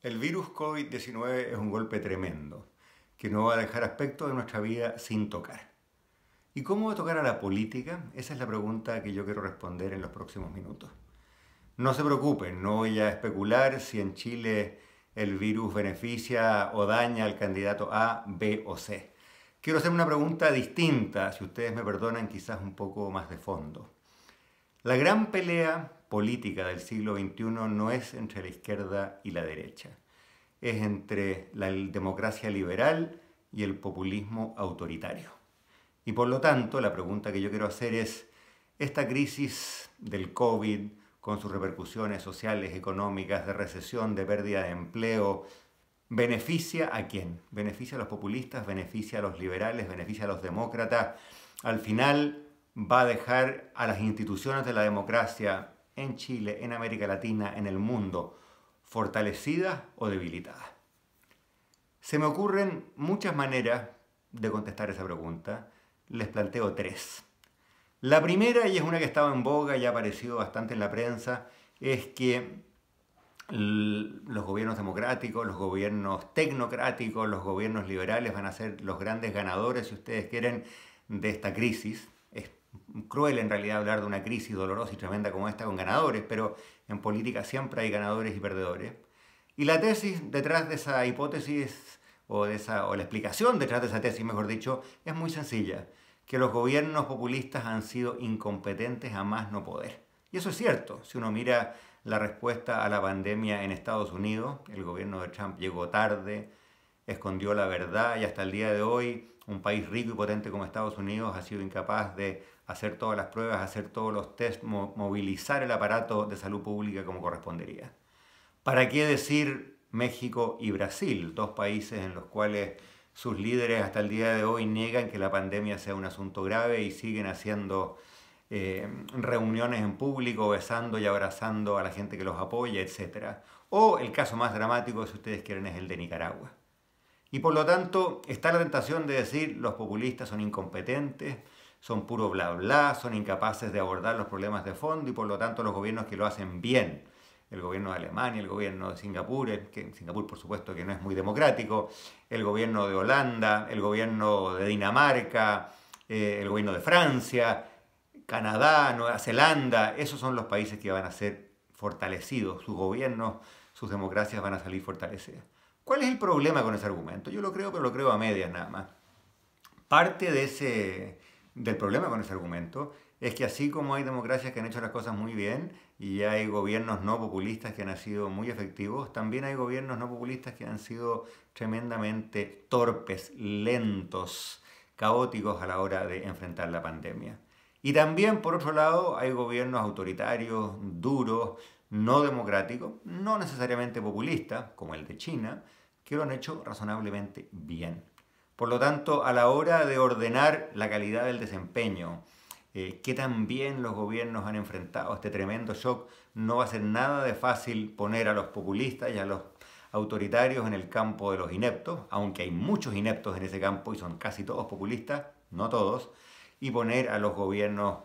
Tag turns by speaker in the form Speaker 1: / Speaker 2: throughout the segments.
Speaker 1: El virus COVID-19 es un golpe tremendo que no va a dejar aspectos de nuestra vida sin tocar. ¿Y cómo va a tocar a la política? Esa es la pregunta que yo quiero responder en los próximos minutos. No se preocupen, no voy a especular si en Chile el virus beneficia o daña al candidato A, B o C. Quiero hacer una pregunta distinta, si ustedes me perdonan, quizás un poco más de fondo. La gran pelea política del siglo XXI no es entre la izquierda y la derecha, es entre la democracia liberal y el populismo autoritario. Y por lo tanto, la pregunta que yo quiero hacer es, ¿esta crisis del COVID, con sus repercusiones sociales, económicas, de recesión, de pérdida de empleo, beneficia a quién? ¿Beneficia a los populistas? ¿Beneficia a los liberales? ¿Beneficia a los demócratas? Al final va a dejar a las instituciones de la democracia en Chile, en América Latina, en el mundo, fortalecidas o debilitadas. Se me ocurren muchas maneras de contestar esa pregunta. Les planteo tres. La primera, y es una que estaba en boga y ha aparecido bastante en la prensa, es que los gobiernos democráticos, los gobiernos tecnocráticos, los gobiernos liberales van a ser los grandes ganadores, si ustedes quieren, de esta crisis. Es cruel en realidad hablar de una crisis dolorosa y tremenda como esta con ganadores, pero en política siempre hay ganadores y perdedores. Y la tesis detrás de esa hipótesis, o la explicación detrás de esa tesis, mejor dicho, es muy sencilla, que los gobiernos populistas han sido incompetentes a más no poder. Y eso es cierto, si uno mira la respuesta a la pandemia en Estados Unidos, el gobierno de Trump llegó tarde, escondió la verdad y hasta el día de hoy un país rico y potente como Estados Unidos ha sido incapaz de hacer todas las pruebas, hacer todos los tests, movilizar el aparato de salud pública como correspondería. ¿Para qué decir México y Brasil, dos países en los cuales sus líderes hasta el día de hoy niegan que la pandemia sea un asunto grave y siguen haciendo reuniones en público, besando y abrazando a la gente que los apoya, etc.? O el caso más dramático, si ustedes quieren, es el de Nicaragua. Y por lo tanto está la tentación de decir los populistas son incompetentes, son puro bla bla, son incapaces de abordar los problemas de fondo y por lo tanto los gobiernos que lo hacen bien, el gobierno de Alemania, el gobierno de Singapur, que Singapur por supuesto que no es muy democrático, el gobierno de Holanda, el gobierno de Dinamarca, el gobierno de Francia, Canadá, Nueva Zelanda, esos son los países que van a ser fortalecidos, sus gobiernos, sus democracias van a salir fortalecidas. ¿Cuál es el problema con ese argumento? Yo lo creo, pero lo creo a medias nada más. Parte del problema con ese argumento es que así como hay democracias que han hecho las cosas muy bien y hay gobiernos no populistas que han sido muy efectivos, también hay gobiernos no populistas que han sido tremendamente torpes, lentos, caóticos a la hora de enfrentar la pandemia. Y también, por otro lado, hay gobiernos autoritarios, duros, no democráticos, no necesariamente populistas, como el de China, que lo han hecho razonablemente bien. Por lo tanto, a la hora de ordenar la calidad del desempeño, qué tan bien los gobiernos han enfrentado este tremendo shock, no va a ser nada de fácil poner a los populistas y a los autoritarios en el campo de los ineptos, aunque hay muchos ineptos en ese campo y son casi todos populistas, no todos, y poner a los gobiernos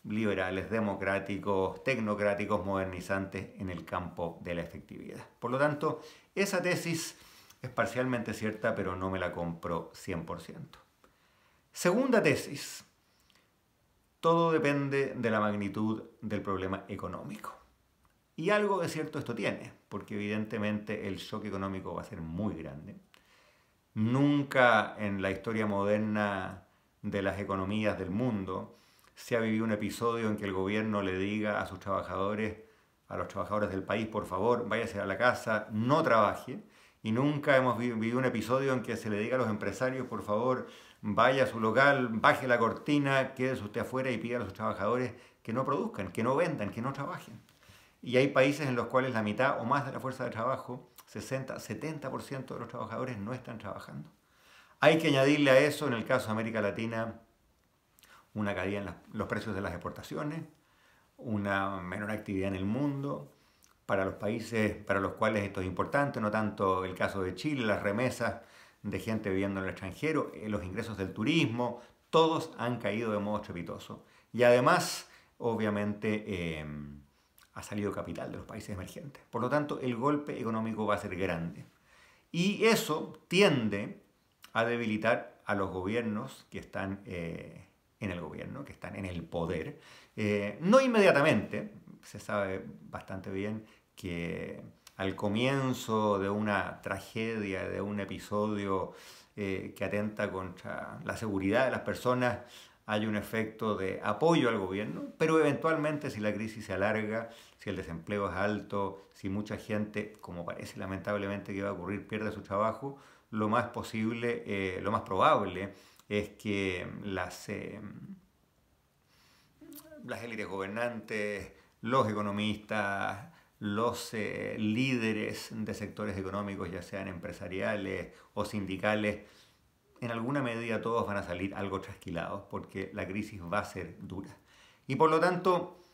Speaker 1: liberales, democráticos, tecnocráticos, modernizantes en el campo de la efectividad. Por lo tanto, esa tesis es parcialmente cierta, pero no me la compro 100%. Segunda tesis. Todo depende de la magnitud del problema económico. Y algo de cierto esto tiene, porque evidentemente el shock económico va a ser muy grande. Nunca en la historia moderna de las economías del mundo se ha vivido un episodio en que el gobierno le diga a sus trabajadores, a los trabajadores del país, por favor, váyase a la casa, no trabaje. Y nunca hemos vivido un episodio en que se le diga a los empresarios, por favor, vaya a su local, baje la cortina, quédese usted afuera y pida a sus trabajadores que no produzcan, que no vendan, que no trabajen. Y hay países en los cuales la mitad o más de la fuerza de trabajo, 60, 70% de los trabajadores no están trabajando. Hay que añadirle a eso, en el caso de América Latina, una caída en los precios de las exportaciones, una menor actividad en el mundo. Para los países para los cuales esto es importante, no tanto el caso de Chile, las remesas de gente viviendo en el extranjero, los ingresos del turismo, todos han caído de modo estrepitoso. Y además, obviamente, ha salido capital de los países emergentes. Por lo tanto, el golpe económico va a ser grande. Y eso tiende a debilitar a los gobiernos que están en el gobierno, que están en el poder. No inmediatamente, se sabe bastante bien que al comienzo de una tragedia, de un episodio que atenta contra la seguridad de las personas, hay un efecto de apoyo al gobierno, pero eventualmente si la crisis se alarga, si el desempleo es alto, si mucha gente, como parece lamentablemente que va a ocurrir, pierde su trabajo, lo más posible, lo más probable es que las élites gobernantes, los economistas, los líderes de sectores económicos, ya sean empresariales o sindicales, en alguna medida todos van a salir algo trasquilados porque la crisis va a ser dura. Y por lo tanto,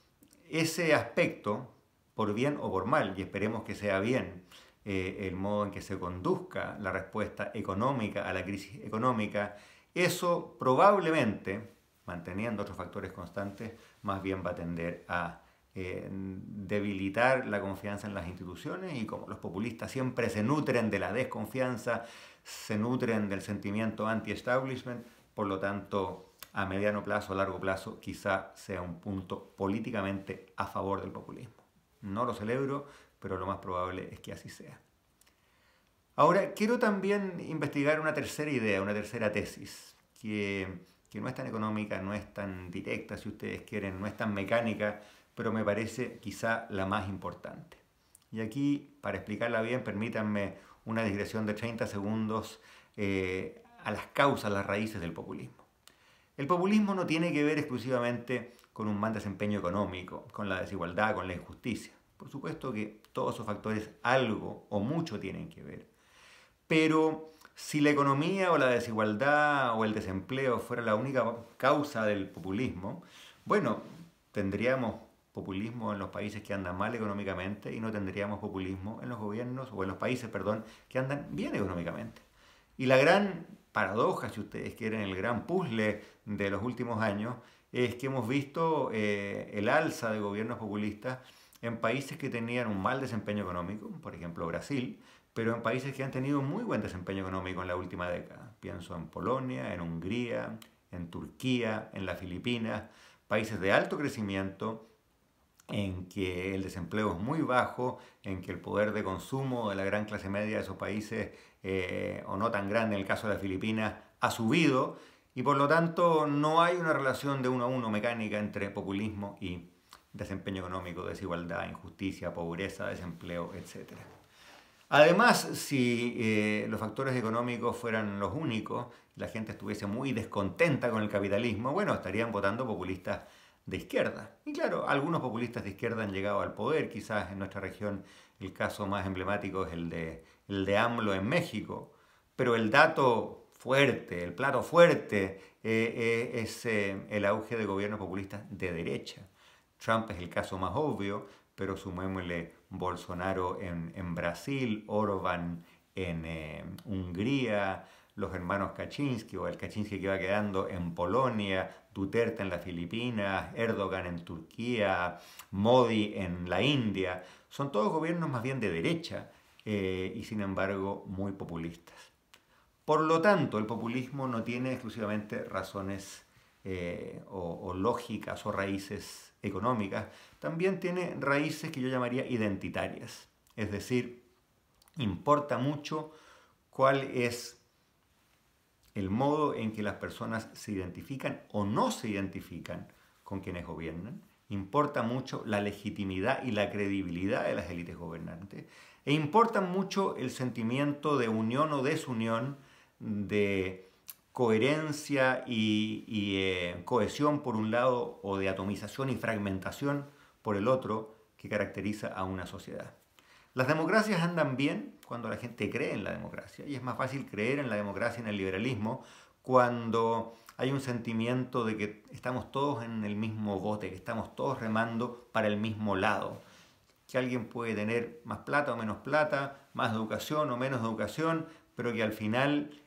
Speaker 1: ese aspecto, por bien o por mal, y esperemos que sea bien, el modo en que se conduzca la respuesta económica a la crisis económica, eso probablemente, manteniendo otros factores constantes, más bien va a tender a debilitar la confianza en las instituciones, y como los populistas siempre se nutren de la desconfianza, se nutren del sentimiento anti-establishment, por lo tanto, a mediano plazo, a largo plazo, quizá sea un punto políticamente a favor del populismo. No lo celebro, pero lo más probable es que así sea. Ahora, quiero también investigar una tercera idea, una tercera tesis, que no es tan económica, no es tan directa, si ustedes quieren, no es tan mecánica, pero me parece quizá la más importante. Y aquí, para explicarla bien, permítanme una digresión de 30 segundos a las causas, las raíces del populismo. El populismo no tiene que ver exclusivamente con un mal desempeño económico, con la desigualdad, con la injusticia. Por supuesto que todos esos factores algo o mucho tienen que ver. Pero si la economía o la desigualdad o el desempleo fuera la única causa del populismo, bueno, tendríamos populismo en los países que andan mal económicamente y no tendríamos populismo en los gobiernos o en los países, perdón, que andan bien económicamente. Y la gran paradoja, si ustedes quieren, el gran puzzle de los últimos años es que hemos visto el alza de gobiernos populistas en países que tenían un mal desempeño económico, por ejemplo Brasil, pero en países que han tenido muy buen desempeño económico en la última década. Pienso en Polonia, en Hungría, en Turquía, en las Filipinas, países de alto crecimiento, en que el desempleo es muy bajo, en que el poder de consumo de la gran clase media de esos países, o no tan grande en el caso de las Filipinas, ha subido, y por lo tanto no hay una relación de uno a uno mecánica entre populismo y desempeño económico, desigualdad, injusticia, pobreza, desempleo, etc. Además, si los factores económicos fueran los únicos, la gente estuviese muy descontenta con el capitalismo, bueno, estarían votando populistas de izquierda. Y claro, algunos populistas de izquierda han llegado al poder, quizás en nuestra región el caso más emblemático es el de AMLO en México, pero el dato fuerte, el plato fuerte es el auge de gobiernos populistas de derecha. Trump es el caso más obvio, pero sumémosle Bolsonaro en Brasil, Orbán en Hungría, los hermanos Kaczynski o el Kaczynski que va quedando en Polonia, Duterte en las Filipinas, Erdogan en Turquía, Modi en la India. Son todos gobiernos más bien de derecha y sin embargo muy populistas. Por lo tanto, el populismo no tiene exclusivamente razones o lógicas o raíces económicas, también tiene raíces que yo llamaría identitarias. Es decir, importa mucho cuál es el modo en que las personas se identifican o no se identifican con quienes gobiernan. Importa mucho la legitimidad y la credibilidad de las élites gobernantes. E importa mucho el sentimiento de unión o desunión, de coherencia y cohesión por un lado, o de atomización y fragmentación por el otro, que caracteriza a una sociedad. Las democracias andan bien cuando la gente cree en la democracia, y es más fácil creer en la democracia y en el liberalismo cuando hay un sentimiento de que estamos todos en el mismo bote, que estamos todos remando para el mismo lado, que alguien puede tener más plata o menos plata, más educación o menos educación, pero que al final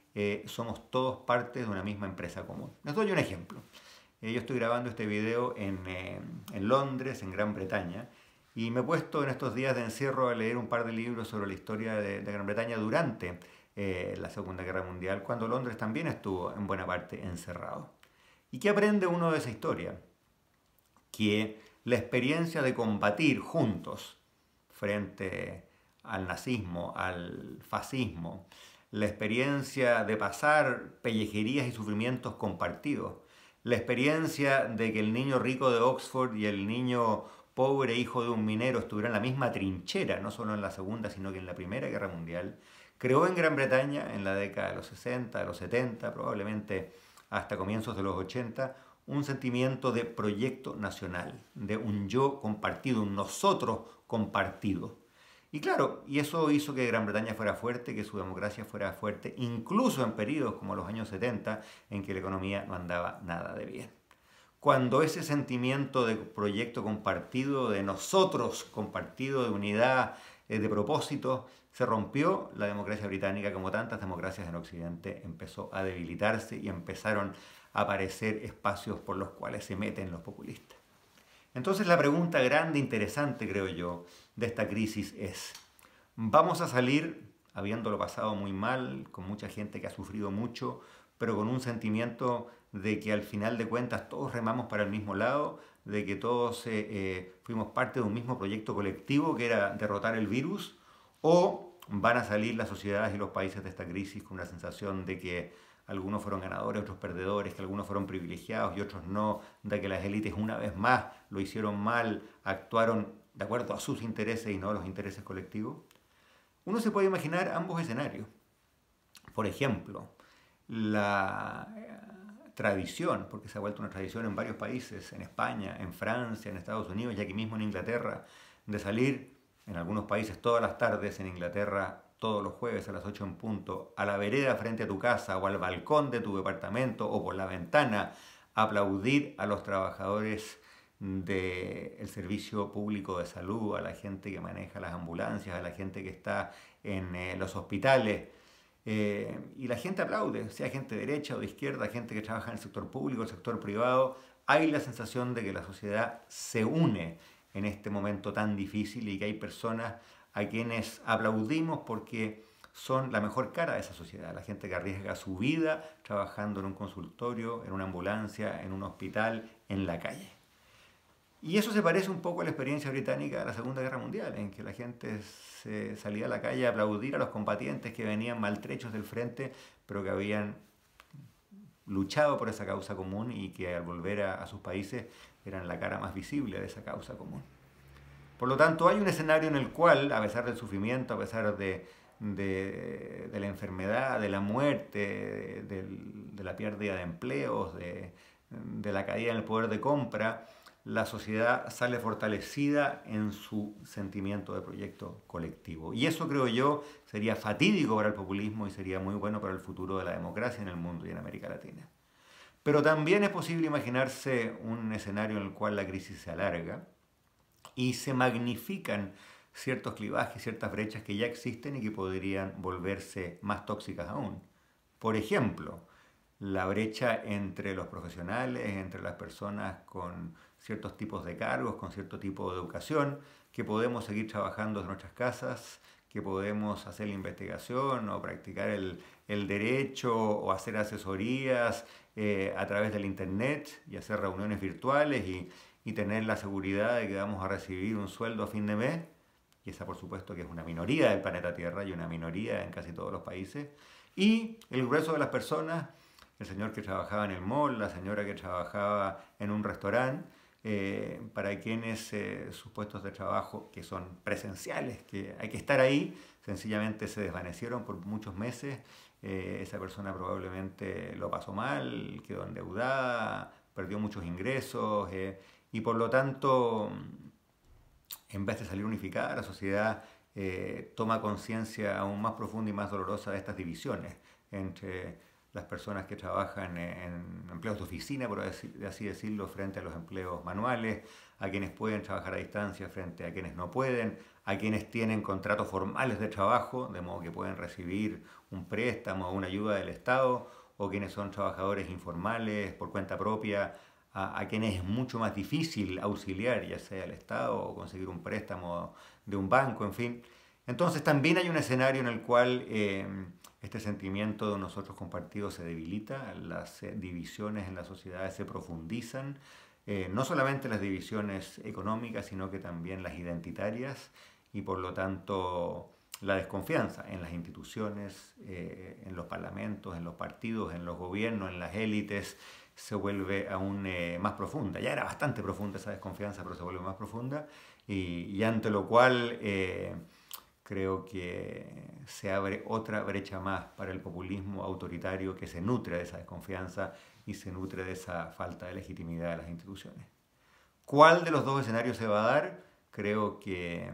Speaker 1: somos todos parte de una misma empresa común. Les doy un ejemplo. Yo estoy grabando este video en Londres, en Gran Bretaña, Y me he puesto en estos días de encierro a leer un par de libros sobre la historia de Gran Bretaña durante la Segunda Guerra Mundial, cuando Londres también estuvo en buena parte encerrado. ¿Y qué aprende uno de esa historia? Que la experiencia de combatir juntos frente al nazismo, al fascismo, la experiencia de pasar pellejerías y sufrimientos compartidos, la experiencia de que el niño rico de Oxford y el niño pobre hijo de un minero estuvieran en la misma trinchera, no solo en la Segunda, sino que en la Primera Guerra Mundial, creó en Gran Bretaña, en la década de los 60, de los 70, probablemente hasta comienzos de los 80, un sentimiento de proyecto nacional, de un yo compartido, un nosotros compartido. Y claro, y eso hizo que Gran Bretaña fuera fuerte, que su democracia fuera fuerte, incluso en periodos como los años 70, en que la economía no andaba nada de bien. Cuando ese sentimiento de proyecto compartido, de nosotros compartido, de unidad, de propósito, se rompió, la democracia británica, como tantas democracias en Occidente, empezó a debilitarse y empezaron a aparecer espacios por los cuales se meten los populistas. Entonces la pregunta grande, interesante, creo yo, de esta crisis es, ¿vamos a salir habiéndolo pasado muy mal, con mucha gente que ha sufrido mucho, pero con un sentimiento de que al final de cuentas todos remamos para el mismo lado, de que todos fuimos parte de un mismo proyecto colectivo que era derrotar el virus? ¿O van a salir las sociedades y los países de esta crisis con una sensación de que algunos fueron ganadores, otros perdedores, que algunos fueron privilegiados y otros no, de que las élites una vez más lo hicieron mal, actuaron de acuerdo a sus intereses y no a los intereses colectivos? Uno se puede imaginar ambos escenarios. Por ejemplo, la tradición, porque se ha vuelto una tradición en varios países, en España, en Francia, en Estados Unidos y aquí mismo en Inglaterra, de salir en algunos países todas las tardes, en Inglaterra todos los jueves a las 8 en punto, a la vereda frente a tu casa o al balcón de tu departamento o por la ventana, a aplaudir a los trabajadores del servicio público de salud, a la gente que maneja las ambulancias, a la gente que está en los hospitales. Y la gente aplaude, sea gente de derecha o de izquierda, gente que trabaja en el sector público, el sector privado. Hay la sensación de que la sociedad se une en este momento tan difícil y que hay personas a quienes aplaudimos porque son la mejor cara de esa sociedad. La gente que arriesga su vida trabajando en un consultorio, en una ambulancia, en un hospital, en la calle. Y eso se parece un poco a la experiencia británica de la Segunda Guerra Mundial, en que la gente se salía a la calle a aplaudir a los combatientes que venían maltrechos del frente, pero que habían luchado por esa causa común y que al volver a sus países eran la cara más visible de esa causa común. Por lo tanto, hay un escenario en el cual, a pesar del sufrimiento, a pesar de la enfermedad, de la muerte, de la pérdida de empleos, de la caída en el poder de compra, la sociedad sale fortalecida en su sentimiento de proyecto colectivo. Y eso, creo yo, sería fatídico para el populismo y sería muy bueno para el futuro de la democracia en el mundo y en América Latina. Pero también es posible imaginarse un escenario en el cual la crisis se alarga y se magnifican ciertos clivajes, ciertas brechas que ya existen y que podrían volverse más tóxicas aún. Por ejemplo, la brecha entre los profesionales, entre las personas con ciertos tipos de cargos, con cierto tipo de educación, que podemos seguir trabajando en nuestras casas, que podemos hacer la investigación o practicar el derecho o hacer asesorías a través del internet y hacer reuniones virtuales y tener la seguridad de que vamos a recibir un sueldo a fin de mes. Y esa por supuesto que es una minoría del planeta Tierra y una minoría en casi todos los países. Y el grueso de las personas, el señor que trabajaba en el mall, la señora que trabajaba en un restaurante, para quienes sus puestos de trabajo, que son presenciales, que hay que estar ahí, sencillamente se desvanecieron por muchos meses. Esa persona probablemente lo pasó mal, quedó endeudada, perdió muchos ingresos y por lo tanto, en vez de salir unificada, la sociedad toma conciencia aún más profunda y más dolorosa de estas divisiones entre las personas que trabajan en empleos de oficina, por así decirlo, frente a los empleos manuales, a quienes pueden trabajar a distancia frente a quienes no pueden, a quienes tienen contratos formales de trabajo, de modo que pueden recibir un préstamo o una ayuda del Estado, o quienes son trabajadores informales por cuenta propia, a quienes es mucho más difícil auxiliar, ya sea el Estado o conseguir un préstamo de un banco, en fin. Entonces también hay un escenario en el cual este sentimiento de nosotros compartidos se debilita, las divisiones en la sociedad se profundizan, no solamente las divisiones económicas, sino que también las identitarias y por lo tanto la desconfianza en las instituciones, en los parlamentos, en los partidos, en los gobiernos, en las élites, se vuelve aún más profunda. Ya era bastante profunda esa desconfianza, pero se vuelve más profunda y ante lo cual creo que se abre otra brecha más para el populismo autoritario que se nutre de esa desconfianza y se nutre de esa falta de legitimidad de las instituciones. ¿Cuál de los dos escenarios se va a dar? Creo que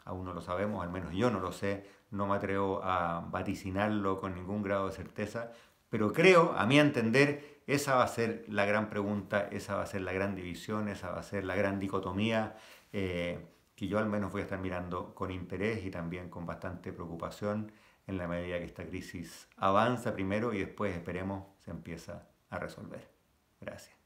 Speaker 1: aún no lo sabemos, al menos yo no lo sé, no me atrevo a vaticinarlo con ningún grado de certeza, pero creo, a mi entender, esa va a ser la gran pregunta, esa va a ser la gran división, esa va a ser la gran dicotomía que yo al menos voy a estar mirando con interés y también con bastante preocupación en la medida que esta crisis avanza primero y después esperemos se empieza a resolver. Gracias.